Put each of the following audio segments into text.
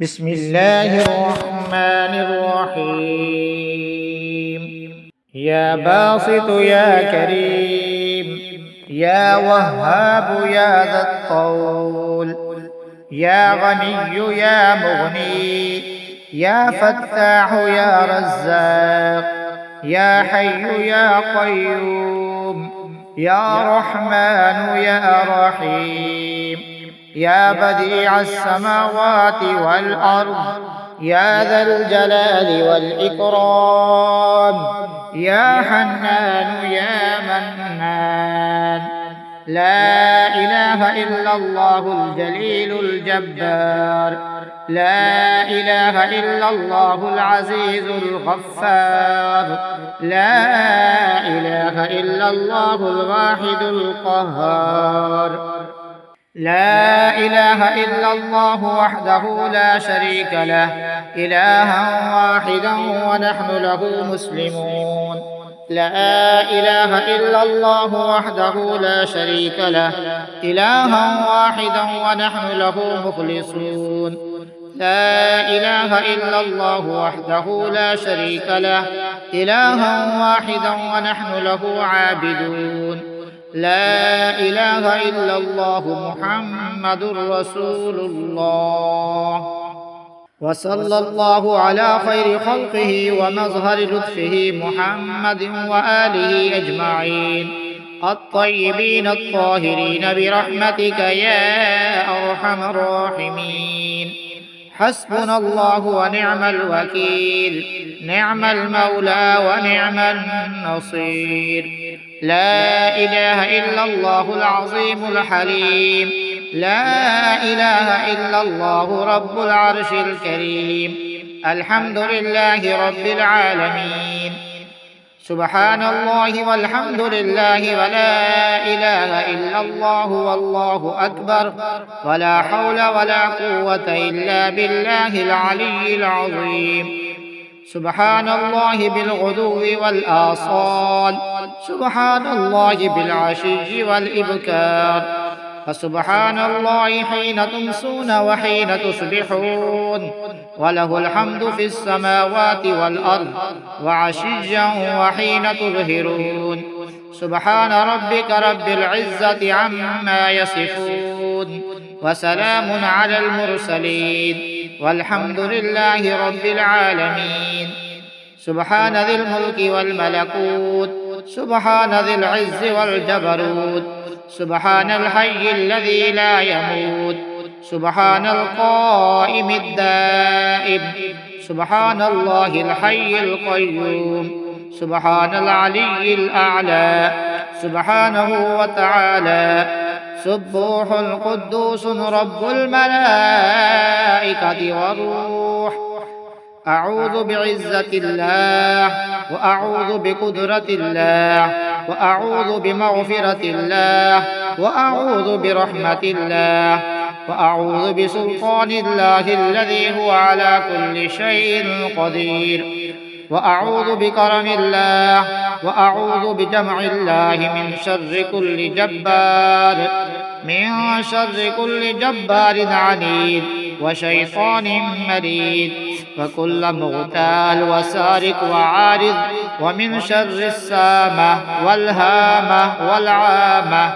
بسم الله الرحمن الرحيم. يا باسط يا كريم، يا وهاب يا ذا الطول، يا غني يا مغني، يا فتاح يا رزاق، يا حي يا قيوم، يا رحمن يا رحيم، يا بديع السماوات والأرض، يا ذا الجلال والإكرام، يا حنان يا منان. لا إله إلا الله الجليل الجبار، لا إله إلا الله العزيز الغفار، لا إله إلا الله الواحد القهار. لا إله إلا الله وحده لا شريك له، إلها واحدا ونحن له مسلمون. لا إله إلا الله وحده لا شريك له، إلها واحدا ونحن له مخلصون. لا إله إلا الله وحده لا شريك له، إلها واحدا ونحن له عابدون. لا إله إلا الله محمد رسول الله. وصلى الله على خير خلقه ومظهر لطفه محمد وآله أجمعين الطيبين الطاهرين برحمتك يا أرحم الراحمين. حسبنا الله ونعم الوكيل، نعم المولى ونعم النصير. لا إله إلا الله العظيم الحليم، لا إله إلا الله رب العرش الكريم. الحمد لله رب العالمين. سبحان الله والحمد لله ولا إله إلا الله والله أكبر، ولا حول ولا قوة إلا بالله العلي العظيم. سبحان الله بالغدو والآصال، سبحان الله بالعشي والإبكار، فسبحان الله حين تمسون وحين تصبحون، وله الحمد في السماوات والأرض وعشيا وحين تظهرون. سبحان ربك رب العزة عما يصفون، وسلام على المرسلين، والحمد لله رب العالمين. سبحان ذي الملك والملكوت، سبحان ذي العز والجبروت، سبحان الحي الذي لا يموت، سبحان القائم الدائم، سبحان الله الحي القيوم، سبحان العلي الأعلى سبحانه وتعالى. سبوح قدوس رب الملائكة والروح. أعوذ بعزة الله، وأعوذ بقدرة الله، وأعوذ بمغفرة الله، وأعوذ برحمة الله، وأعوذ بسلطان الله الذي هو على كل شيء قدير، وأعوذ بكرم الله، وأعوذ بجمع الله من شر كل جبار، من شر كل جبار عنيد وشيطان مريد، وكل مغتال وسارق وعارض، ومن شر السامة والهامة والعامة،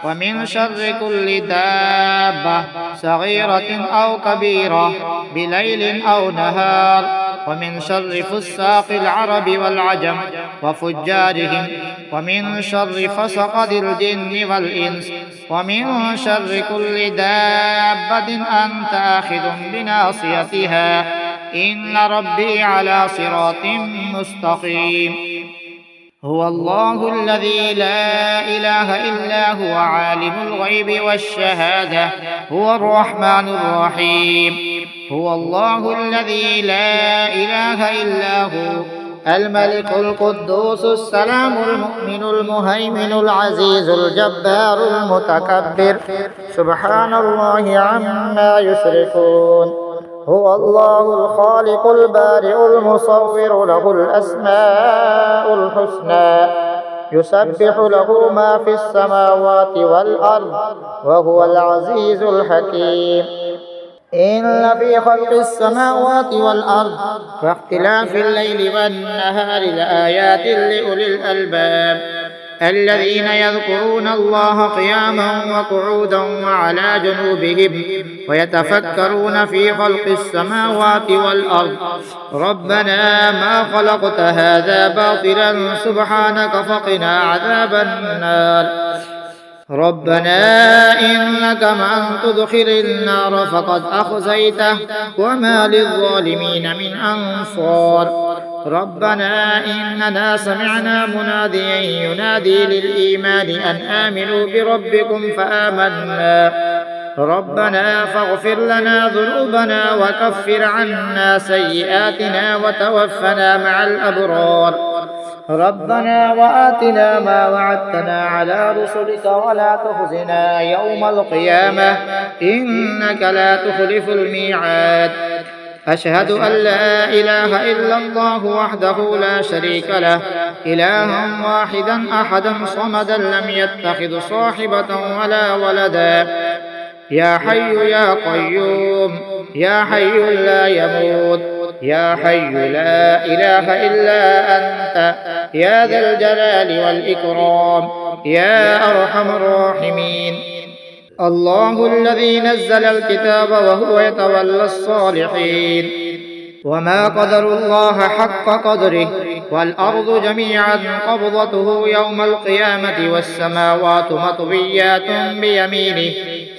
ومن شر كل دابة صغيرة أو كبيرة بليل أو نهار، ومن شر فساق العرب والعجم وفجارهم، ومن شر فسقة الجن والإنس، ومن شر كل دابة أنت آخذ بناصيتها، إن ربي على صراط مستقيم. هو الله الذي لا إله إلا هو عالم الغيب والشهادة، هو الرحمن الرحيم. هو الله الذي لا إله إلا هو الملك القدوس السلام المؤمن المهيمن العزيز الجبار المتكبر، سبحان الله عما يشركون. هو الله الخالق البارئ المصور، له الأسماء الحسنى، يسبح له ما في السماوات والأرض، وهو العزيز الحكيم. إن في خلق السماوات والأرض واختلاف الليل والنهار لآيات لأولي الألباب الذين يذكرون الله قياما وقعودا وعلى جنوبهم ويتفكرون في خلق السماوات والأرض ربنا ما خلقت هذا باطلا سبحانك فقنا عذاب النار ربنا إنك من تدخل النار فقد أخزيته وما للظالمين من أنصار ربنا إننا سمعنا مناديا ينادي للإيمان أن آمنوا بربكم فآمنا ربنا فاغفر لنا ذنوبنا وكفر عنا سيئاتنا وتوفنا مع الأبرار ربنا وآتنا ما وعدتنا على رسلك ولا تخزنا يوم القيامة إنك لا تخلف الميعاد أشهد أن لا إله إلا الله وحده لا شريك له إلها واحدا أحدا صمدا لم يتخذ صاحبة ولا ولدا يا حي يا قيوم يا حي لا يموت يا حي لا إله إلا أنت يا ذا الجلال والإكرام يا أرحم الراحمين الله الذي نزل الكتاب وهو يتولى الصالحين وما قدر الله حق قدره والأرض جميعا قبضته يوم القيامة والسماوات مطويات بيمينه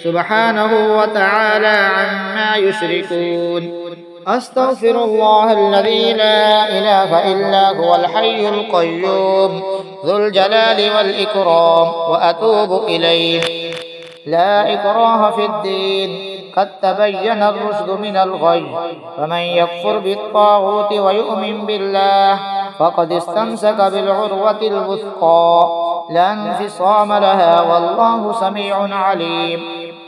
سبحانه وتعالى عما يشركون أستغفر الله الذي لا إله إلا هو الحي القيوم ذو الجلال والإكرام وأتوب إليه لا إكراه في الدين قد تبين الرشد من الغي فمن يكفر بالطاغوت ويؤمن بالله فقد استمسك بالعروة الوثقى لا انفصام لها والله سميع عليم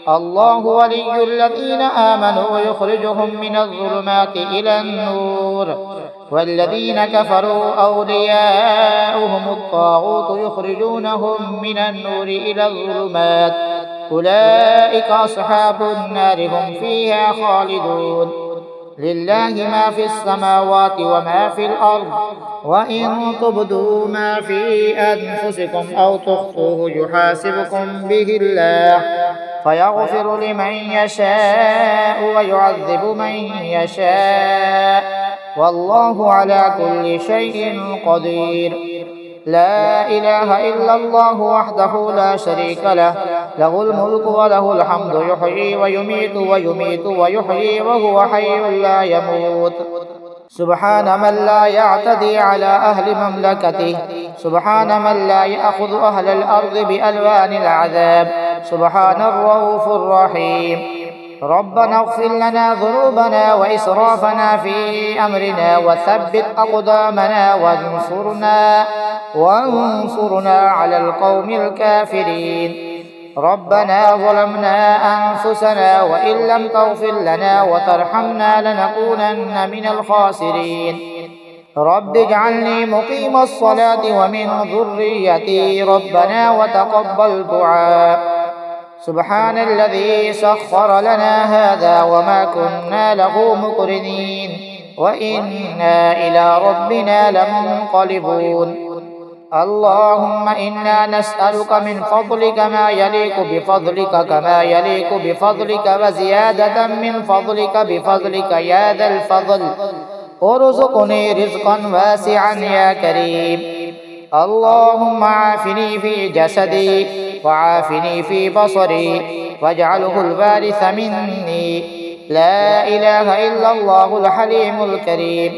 الله ولي الذين آمنوا يخرجهم من الظلمات إلى النور والذين كفروا أولياؤهم الطاغوت يخرجونهم من النور إلى الظلمات أولئك أصحاب النار هم فيها خالدون لله ما في السماوات وما في الأرض وإن تبدوا ما في أنفسكم أو تخفوه يحاسبكم به الله فيغفر لمن يشاء ويعذب من يشاء والله على كل شيء قدير لا إله إلا الله وحده لا شريك له له الملك وله الحمد يحيي ويميت ويحيي وهو حي لا يموت سبحان من لا يعتدي على أهل مملكته سبحان من لا يأخذ أهل الأرض بألوان العذاب سبحان الرؤوف الرحيم ربنا اغفر لنا ذنوبنا وإسرافنا في أمرنا وثبت أقدامنا وانصرنا على القوم الكافرين ربنا ظلمنا أنفسنا وإن لم تغفر لنا وترحمنا لنكونن من الخاسرين رب اجعلني مقيم الصلاة ومن ذريتي ربنا وتقبل دعاء سبحان الذي سخر لنا هذا وما كنا له مقرنين وإنا إلى ربنا لمنقلبون اللهم إنا نسألك من فضلك ما يليق بفضلك كما يليق بفضلك وزيادة من فضلك بفضلك يا ذا الفضل ارزقني رزقا واسعا يا كريم اللهم عافني في جسدي وعافني في بصري واجعله الوارث مني لا إله إلا الله الحليم الكريم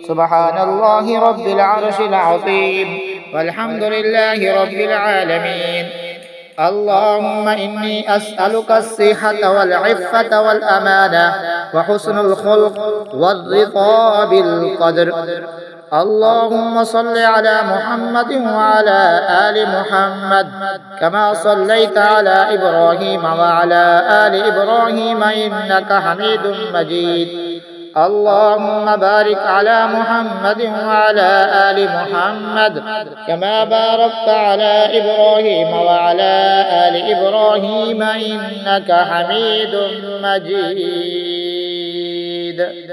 سبحان الله رب العرش العظيم والحمد لله رب العالمين اللهم إني أسألك الصحة والعفة والأمانة وحسن الخلق والرضا بالقدر اللهم صل على محمد وعلى آل محمد كما صليت على إبراهيم وعلى آل إبراهيم إنك حميد مجيد اللهم بارك على محمد وعلى آل محمد كما باركت على إبراهيم وعلى آل إبراهيم إنك حميد مجيد شديد